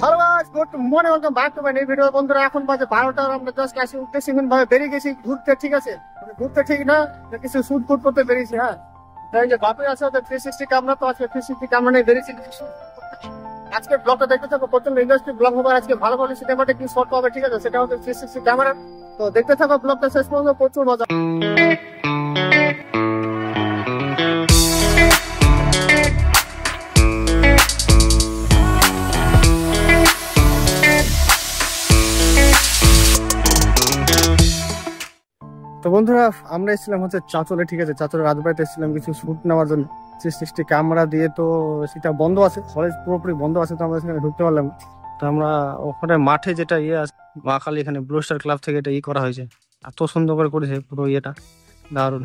ভালো good morning welcome back to my new video. বন্ধুরা এখন বাজে 12টা, আমরা জাস্ট আসি উদ্দেশ্যে ভাবে বেরিয়ে গেছি ঘুরতে। ঠিক আছে, ঘুরতে ঠিক না, কিছু শুট ফুট করতে বেরিয়েছি। হ্যাঁ, তাই যে বাপে আছে ওদের 360 ক্যামেরা, তো আজকে 360 ক্যামেরা নিয়ে বেরিয়েছি। আজকে ব্লগটা দেখতে থাকো, প্রচন্ড ইন্ডাস্ট্রি ব্লগ হবে আজকে। ভালো ভালো সিনেমাটিক শট পাবে, ঠিক আছে, সেটা হচ্ছে 360 ক্যামেরা। তো দেখতে থাকো ব্লগটা শেষ পর্যন্ত, প্রচুর মজা। তো বন্ধুরা আমরা এসেছিলাম হচ্ছে চাঁচলে। ঠিক আছে, চাঁচলের রাজবাড়িতে এসেছিলাম কিছু শুট নেওয়ার জন্য 360 ক্যামেরা দিয়ে। তো সেটা বন্ধ আছে, কলেজ পুরোপুরি বন্ধ আছে, তো আমরা সেখানে ঢুকতে পারলাম। তো আমরা ওখানে মাঠে যেটা আছে মা কালী, এখানে ব্লু স্টার ক্লাব থেকে এটা করা হয়েছে। এত সুন্দর করে করেছে পুরো ইয়েটা, দারুণ।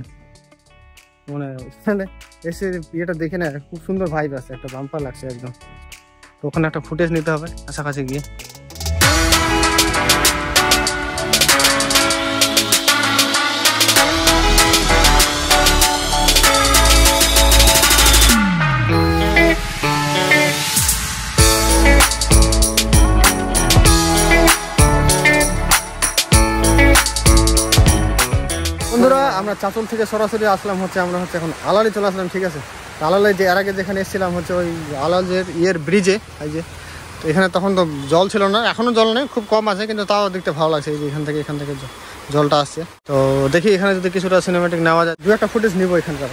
মানে ওখানে এসে ইয়েটা দেখে না, খুব সুন্দর ভাইব আছে, একটা বাম্পার লাগছে একদম। তো ওখানে একটা ফুটেজ নিতে হবে কাছাকাছি গিয়ে। বন্ধুরা আমরা চাঁচল থেকে সরাসরি আসলাম হচ্ছে, আমরা হচ্ছে এখন আলালি চলে আসলাম। ঠিক আছে, আলালে যে এর আগে যেখানে এসেছিলাম হচ্ছে ওই আলালের ব্রিজে, এই যে। তো এখানে তখন তো জল ছিল না, এখনো জল নেই, খুব কম আছে, কিন্তু তাও দেখতে ভালো লাগছে। এই যে এখান থেকে জলটা আসছে। তো দেখি এখানে যদি কিছুটা সিনেমাটিক নেওয়া যায়, দু একটা ফুটেজ নিব এখানকার।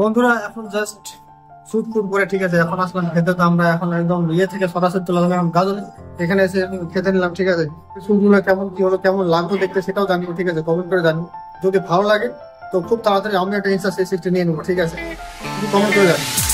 বন্ধুরা এখন জাস্ট শুট ফুট করে, ঠিক আছে, এখন আসলাম খেতে। তো আমরা এখন একদম ইয়ে থেকে সরাসরি চলে গেলাম গাজলে। এখানে এসে খেতে নিলাম। ঠিক আছে, শুটগুলো কেমন কি হলো, কেমন লাগলো দেখতে, সেটাও জানিও। ঠিক আছে, কমেন্ট করে জানিও। যদি ভালো লাগে তো খুব তাড়াতাড়ি আমি একটা ইনস্টা 360 নিয়ে নেবো। ঠিক আছে, কমেন্ট করে জানিও।